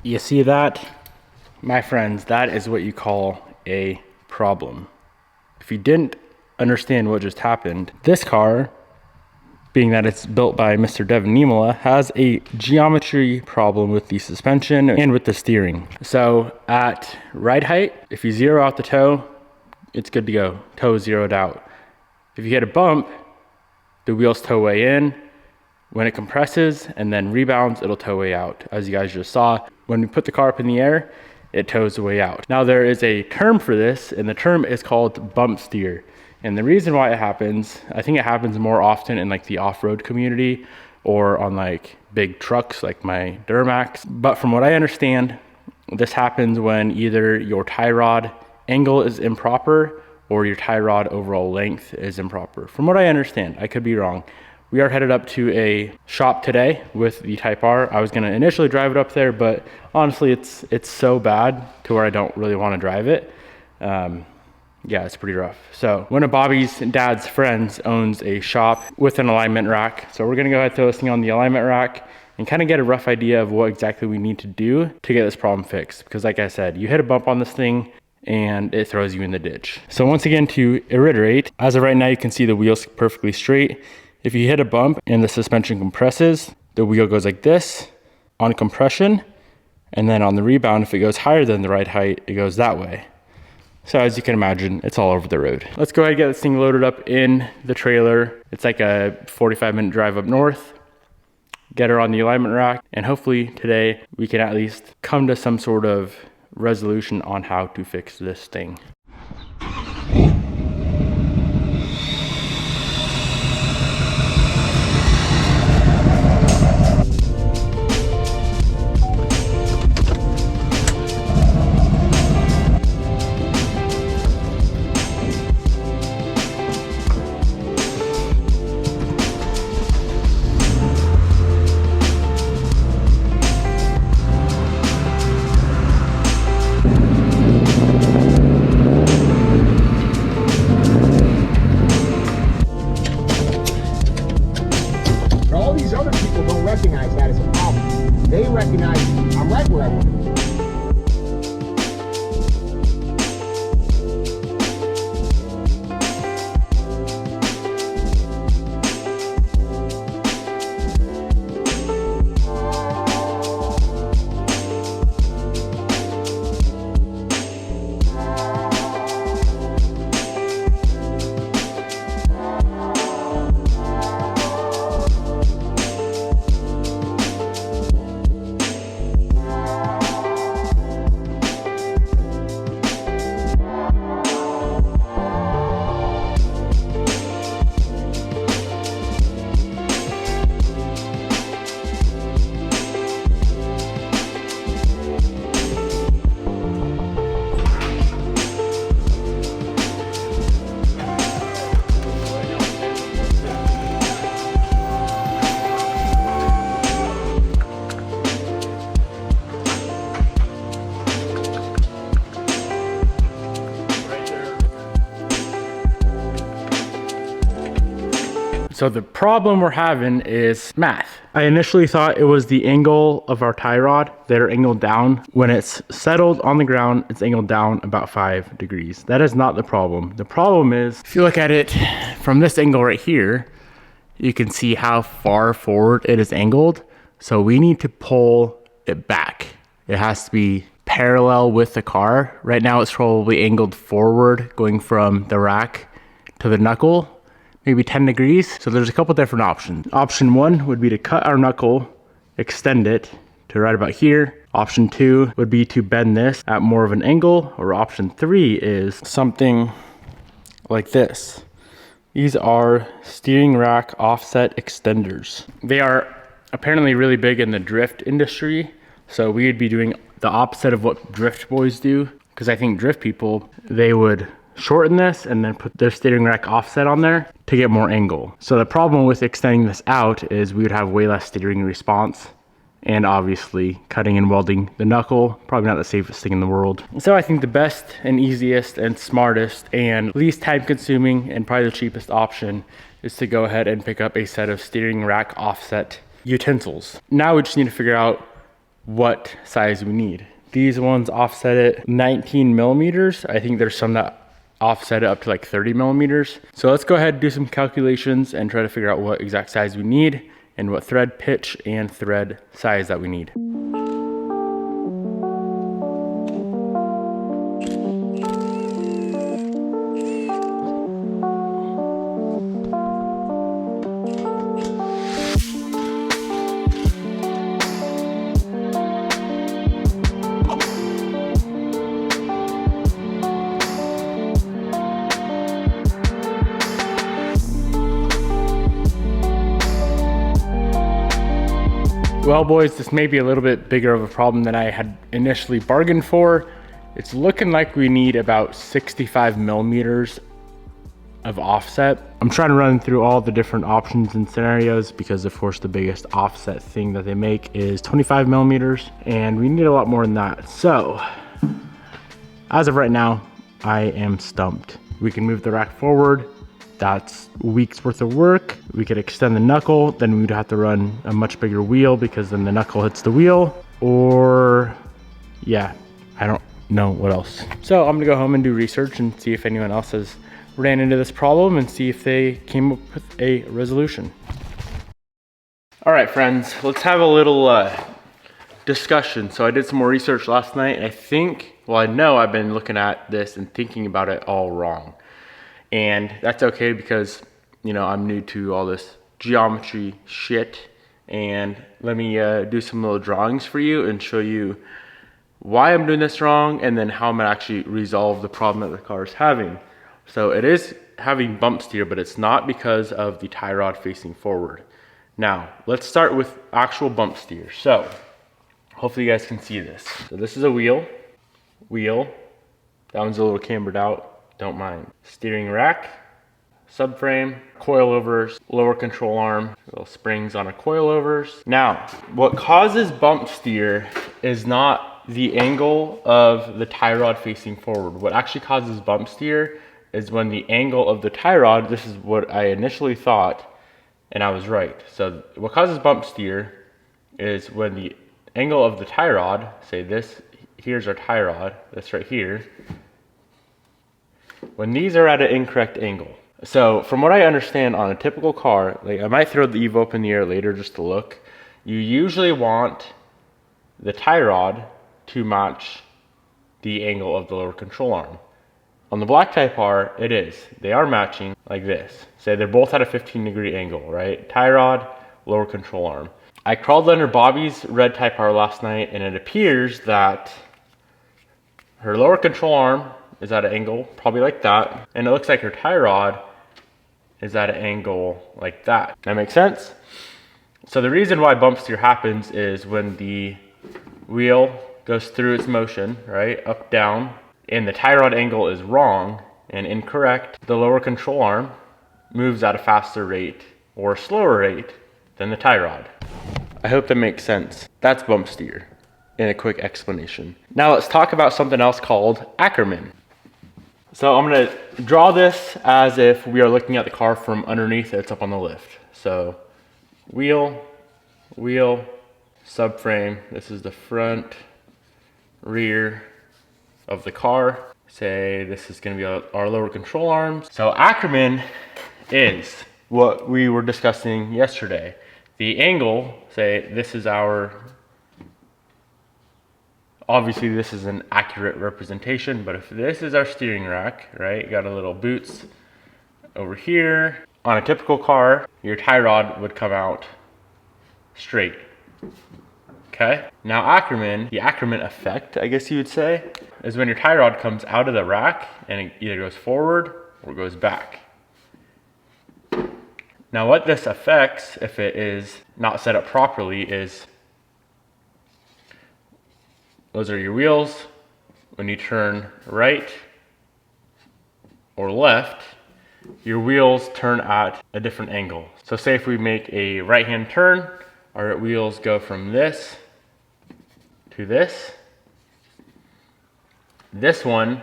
You see that? My friends, that is what you call a problem. If you didn't understand what just happened, this car, being that it's built by Mr. Devin Niemela, has a geometry problem with the suspension and with the steering. So at ride height, if you zero out the toe, it's good to go. Toe zeroed out. If you hit a bump, the wheels toe way in. When it compresses and then rebounds, it'll toe way out. As you guys just saw, when we put the car up in the air, it toes the way out. Now there is a term for this, and the term is called bump steer. And the reason why it happens, I think it happens more often in like the off-road community or on like big trucks like my Duramax. But from what I understand, this happens when either your tie rod angle is improper or your tie rod overall length is improper. From what I understand, I could be wrong. We are headed up to a shop today with the Type R. I was gonna initially drive it up there, but honestly, it's so bad to where I don't really wanna drive it. Yeah, it's pretty rough. So one of Bobby's dad's friends owns a shop with an alignment rack. So we're gonna go ahead and throw this thing on the alignment rack and kind of get a rough idea of what exactly we need to do to get this problem fixed. Because like I said, you hit a bump on this thing and it throws you in the ditch. So once again, to reiterate, as of right now, you can see the wheel's perfectly straight. If you hit a bump and the suspension compresses, the wheel goes like this on compression, and then on the rebound, if it goes higher than the ride height, it goes that way. So as you can imagine, it's all over the road. Let's go ahead and get this thing loaded up in the trailer. It's like a 45-minute drive up north. Get her on the alignment rack, and hopefully today we can at least come to some sort of resolution on how to fix this thing. Recognize that as a problem. They recognize I'm right where I want to be. So the problem we're having is math. I initially thought it was the angle of our tie rod that are angled down. When it's settled on the ground, it's angled down about 5 degrees. That is not the problem. The problem is, if you look at it from this angle right here, you can see how far forward it is angled. So we need to pull it back. It has to be parallel with the car. Right now it's probably angled forward, going from the rack to the knuckle, maybe 10 degrees. So there's a couple different options. Option 1 would be to cut our knuckle, extend it to right about here. Option 2 would be to bend this at more of an angle, or option 3 is something like this. These are steering rack offset extenders. They are apparently really big in the drift industry. So we would be doing the opposite of what drift boys do, because I think drift people, they would shorten this and then put their steering rack offset on there to get more angle. So the problem with extending this out is we would have way less steering response, and obviously cutting and welding the knuckle, probably not the safest thing in the world. So I think the best and easiest and smartest and least time consuming and probably the cheapest option is to go ahead and pick up a set of steering rack offset utensils. Now we just need to figure out what size we need. These ones offset it 19 millimeters. I think there's some that offset it up to like 30 millimeters. So let's go ahead and do some calculations and try to figure out what exact size we need and what thread pitch and thread size that we need. Well, boys, this may be a little bit bigger of a problem than I had initially bargained for. It's looking like we need about 65 millimeters of offset. I'm trying to run through all the different options and scenarios because of course the biggest offset thing that they make is 25 millimeters and we need a lot more than that. So as of right now, I am stumped. We can move the rack forward. That's weeks worth of work. We could extend the knuckle, then we'd have to run a much bigger wheel because then the knuckle hits the wheel. Or yeah, I don't know what else. So I'm gonna go home and do research and see if anyone else has ran into this problem and see if they came up with a resolution. All right, friends, let's have a little discussion. So I did some more research last night and I know I've been looking at this and thinking about it all wrong. And that's okay because, you know, I'm new to all this geometry shit. And let me do some little drawings for you and show you why I'm doing this wrong and then how I'm gonna actually resolve the problem that the car is having. So it is having bump steer, but it's not because of the tie rod facing forward. Now, let's start with actual bump steer. So hopefully you guys can see this. So this is a wheel. That one's a little cambered out. Don't mind. Steering rack, subframe, coilovers, lower control arm, little springs on a coilovers. Now, what causes bump steer is not the angle of the tie rod facing forward. What actually causes bump steer is when the angle of the tie rod, this is what I initially thought, and I was right. So what causes bump steer is when the angle of the tie rod, say this, here's our tie rod, this right here, when these are at an incorrect angle. So from what I understand on a typical car, like I might throw the Evo up in the air later just to look, you usually want the tie rod to match the angle of the lower control arm. On the black type R, it is. They are matching like this. Say they're both at a 15-degree angle, right? Tie rod, lower control arm. I crawled under Bobby's red type R last night and it appears that her lower control arm is at an angle probably like that, and it looks like her tie rod is at an angle like that. That makes sense? So the reason why bump steer happens is when the wheel goes through its motion, right, up, down, and the tie rod angle is wrong and incorrect, the lower control arm moves at a faster rate or slower rate than the tie rod. I hope that makes sense. That's bump steer in a quick explanation. Now let's talk about something else called Ackerman. So I'm gonna draw this as if we are looking at the car from underneath it's up on the lift. So wheel, subframe, this is the front, rear of the car. Say this is gonna be our lower control arms. So Ackerman is what we were discussing yesterday. The angle, say this is obviously this is an accurate representation, but if this is our steering rack, right, got a little boots over here. On a typical car, your tie rod would come out straight, okay? Now Ackerman, the Ackerman effect, I guess you would say, is when your tie rod comes out of the rack and it either goes forward or goes back. Now what this affects, if it is not set up properly, is those are your wheels. When you turn right or left, your wheels turn at a different angle. So say if we make a right-hand turn, our wheels go from this to this. This one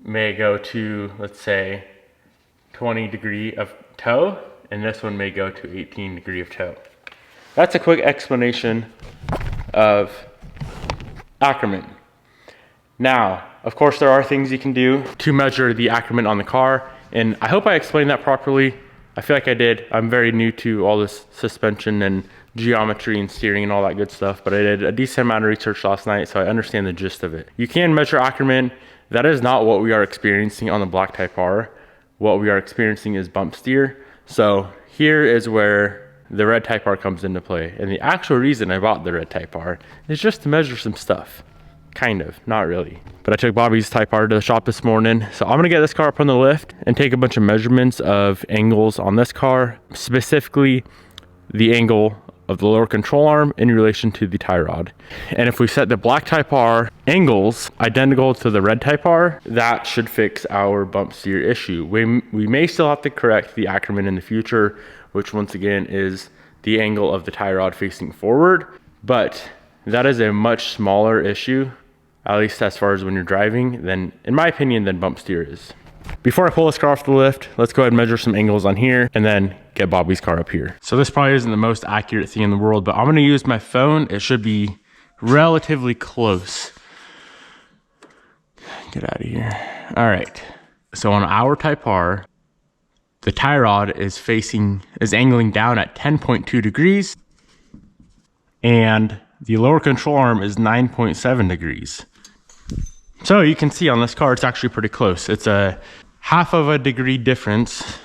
may go to, let's say, 20 degree of toe, and this one may go to 18 degree of toe. That's a quick explanation of accrement. Now, of course, there are things you can do to measure the accrement on the car, and I hope I explained that properly. I feel like I did. I'm very new to all this suspension and geometry and steering and all that good stuff, but I did a decent amount of research last night, so I understand the gist of it. You can measure accrement. That is not what we are experiencing on the black Type R. What we are experiencing is bump steer. So here is where the red Type R comes into play. And the actual reason I bought the red Type R is just to measure some stuff. Kind of, not really. But I took Bobby's Type R to the shop this morning. So I'm gonna get this car up on the lift and take a bunch of measurements of angles on this car, specifically the angle of the lower control arm in relation to the tie rod. And if we set the black Type R angles identical to the red Type R, that should fix our bump steer issue. We may still have to correct the accrement in the future, which once again is the angle of the tie rod facing forward, but that is a much smaller issue, at least as far as when you're driving, than, in my opinion, than bump steer is. Before I pull this car off the lift, let's go ahead and measure some angles on here and then get Bobby's car up here. So this probably isn't the most accurate thing in the world, but I'm gonna use my phone. It should be relatively close. Get out of here. All right, so on our Type R, the tie rod is angling down at 10.2 degrees, and the lower control arm is 9.7 degrees. So you can see on this car, it's actually pretty close. It's a 1/2 degree difference.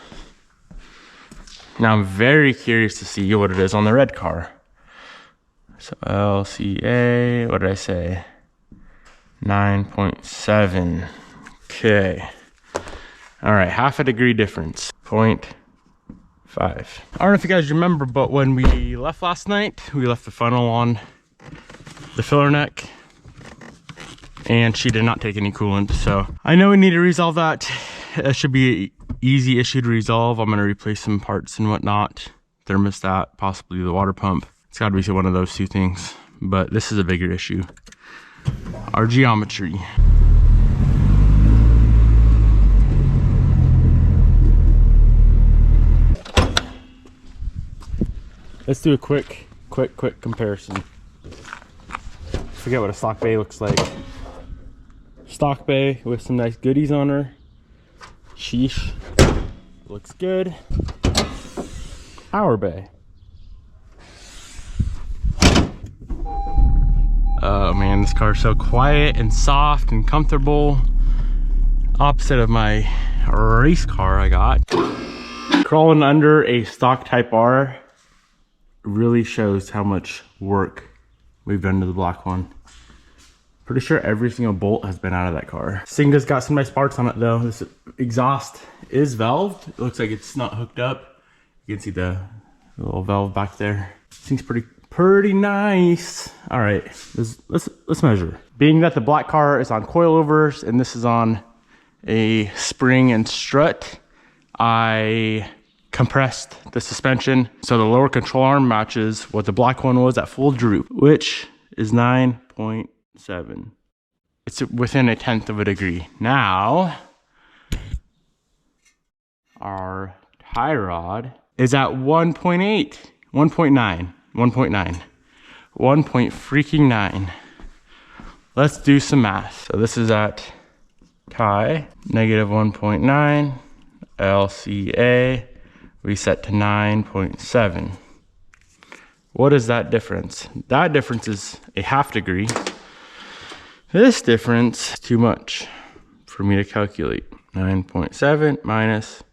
Now I'm very curious to see what it is on the red car. So LCA, what did I say? 9.7, okay. All right, 1/2 degree difference, 0.5. I don't know if you guys remember, but when we left last night, we left the funnel on the filler neck, and she did not take any coolant. So I know we need to resolve that. It should be an easy issue to resolve. I'm gonna replace some parts and whatnot. Thermostat, possibly the water pump. It's gotta be one of those two things, but this is a bigger issue. Our geometry. Let's do a quick comparison. Forget what a stock bay looks like. Stock bay with some nice goodies on her. Sheesh. Looks good. Our bay. Oh man, this car is so quiet and soft and comfortable. Opposite of my race car I got. Crawling under a stock Type R really shows how much work we've done to the black one. Pretty sure every single bolt has been out of that car. Singa's got some nice parts on it though. This exhaust is valved. It looks like it's not hooked up. You can see the little valve back there. Seems pretty nice. All right, let's measure. Being that the black car is on coilovers and this is on a spring and strut, I compressed the suspension so the lower control arm matches what the black one was at full droop, which is 9.7. It's within 1/10 degree. Now, our tie rod is at 1.8, 1.9, 1.9, 1.9. Let's do some math. So this is at tie, -1.9, LCA, we set to 9.7. What is that difference? That difference is a 1/2 degree. This difference is too much for me to calculate. 9.7 minus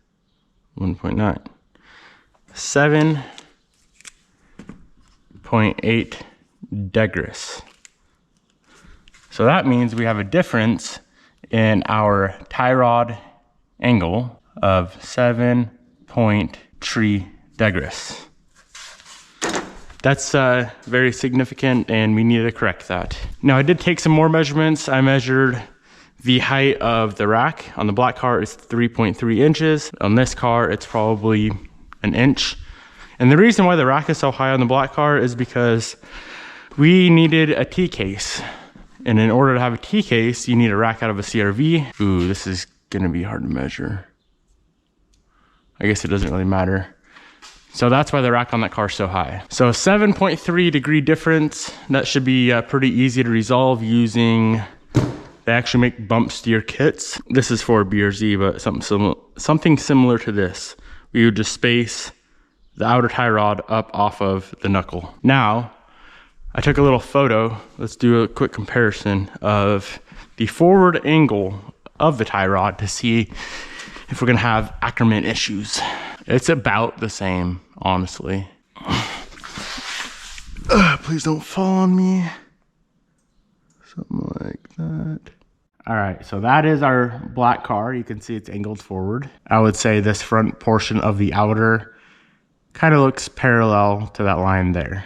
1.9. 7.8 degrees. So that means we have a difference in our tie rod angle of 7.3 degrees. That's very significant and we need to correct that. Now I did take some more measurements. I measured the height of the rack. On the black car it's 3.3 inches. On this car it's probably 1 inch. And the reason why the rack is so high on the black car is because we needed a T-case. And in order to have a T-case, you need a rack out of a CRV. Ooh, this is gonna be hard to measure. I guess it doesn't really matter. So that's why the rack on that car is so high. So 7.3 degree difference. That should be pretty easy to resolve using, they actually make bump steer kits. This is for B or Z, but something similar to this. We would just space the outer tie rod up off of the knuckle. Now, I took a little photo. Let's do a quick comparison of the forward angle of the tie rod to see if we're gonna have Ackerman issues. It's about the same, honestly. Please don't fall on me. Something like that. All right, so that is our black car. You can see it's angled forward. I would say this front portion of the outer kind of looks parallel to that line there.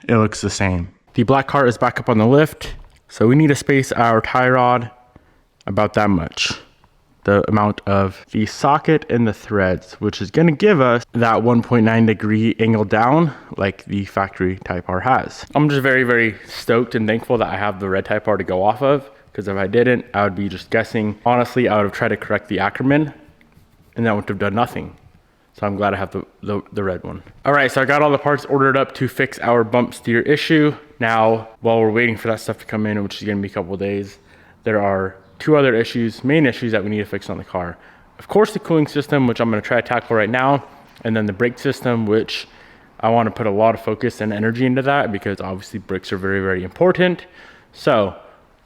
It looks the same. The black car is back up on the lift, so we need to space our tie rod about that much. The amount of the socket and the threads, which is gonna give us that 1.9 degree angle down like the factory Type R has. I'm just very, very stoked and thankful that I have the red Type R to go off of, because if I didn't, I would be just guessing. Honestly, I would have tried to correct the Ackerman and that would have done nothing. So I'm glad I have the red one. All right, so I got all the parts ordered up to fix our bump steer issue. Now, while we're waiting for that stuff to come in, which is gonna be a couple of days, there are two other issues, main issues that we need to fix on the car. Of course, the cooling system, which I'm gonna try to tackle right now, and then the brake system, which I wanna put a lot of focus and energy into that because obviously brakes are very, very important. So,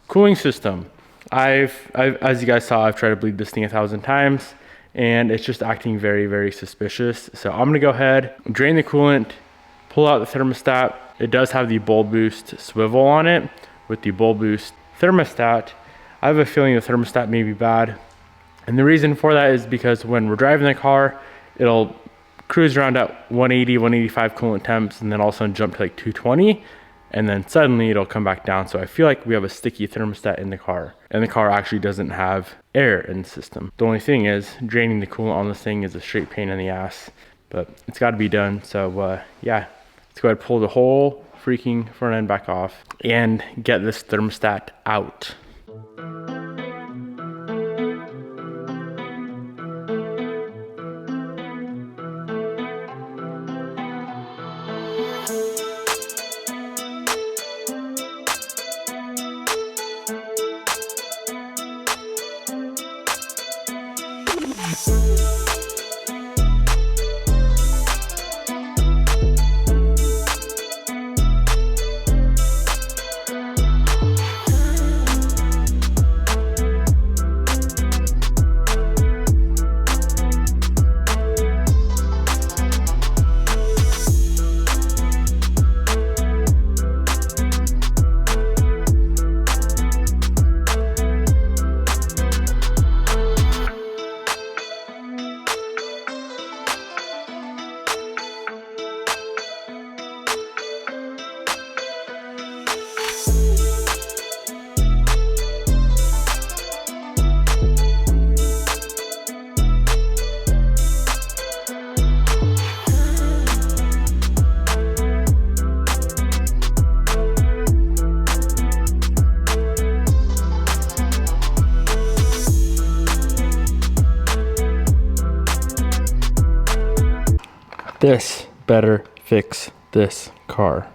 cooling system. As you guys saw, I've tried to bleed this thing 1,000 times and it's just acting very, very suspicious. So I'm gonna go ahead, drain the coolant, pull out the thermostat. It does have the bulb boost swivel on it. With the bulb boost thermostat, I have a feeling the thermostat may be bad. And the reason for that is because when we're driving the car, it'll cruise around at 180, 185 coolant temps, and then all of a sudden jump to like 220, and then suddenly it'll come back down. So I feel like we have a sticky thermostat in the car, and the car actually doesn't have air in the system. The only thing is, draining the coolant on this thing is a straight pain in the ass, but it's gotta be done. So yeah, let's go ahead and pull the whole freaking front end back off and get this thermostat out. This better fix this car.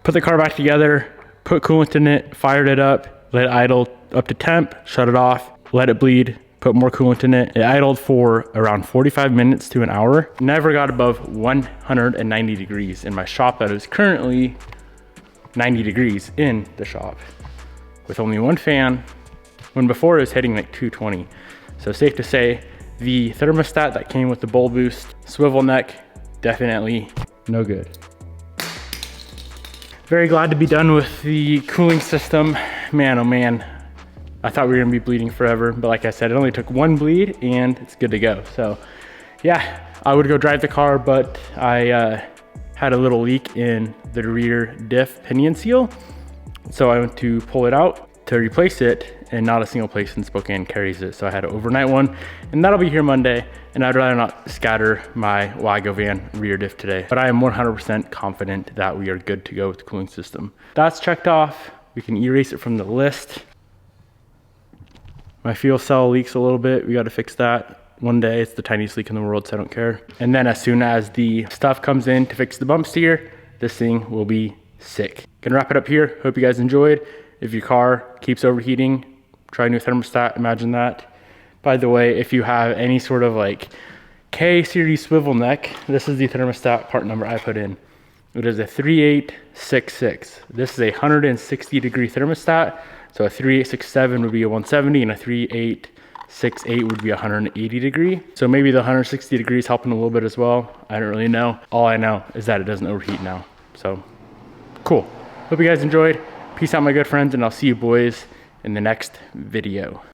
Put the car back together, put coolant in it, fired it up, let it idle up to temp, shut it off, let it bleed, put more coolant in it. It idled for around 45 minutes to an hour. Never got above 190 degrees in my shop. That is currently 90 degrees in the shop with only one fan, when before it was hitting like 220. So safe to say, the thermostat that came with the bowl boost swivel neck, definitely no good. Very glad to be done with the cooling system. Man, oh man, I thought we were gonna be bleeding forever, but like I said, it only took one bleed and it's good to go. So yeah, I would go drive the car, but I had a little leak in the rear diff pinion seal. So I went to pull it out to replace it, and not a single place in Spokane carries it. So I had to overnight one, and that'll be here Monday. And I'd rather not scatter my Wago van rear diff today. But I am 100% confident that we are good to go with the cooling system. That's checked off. We can erase it from the list. My fuel cell leaks a little bit. We got to fix that one day. It's the tiniest leak in the world, so I don't care. And then as soon as the stuff comes in to fix the bump steer, this thing will be sick. Gonna wrap it up here. Hope you guys enjoyed. If your car keeps overheating, try a new thermostat, imagine that. By the way, if you have any sort of like K series swivel neck, this is the thermostat part number I put in. It is a 3866. This is a 160 degree thermostat. So a 3867 would be a 170 and a 3868 would be 180 degree. So maybe the 160 degrees helping a little bit as well. I don't really know. All I know is that it doesn't overheat now. So cool. Hope you guys enjoyed. Peace out, my good friends, and I'll see you boys in the next video.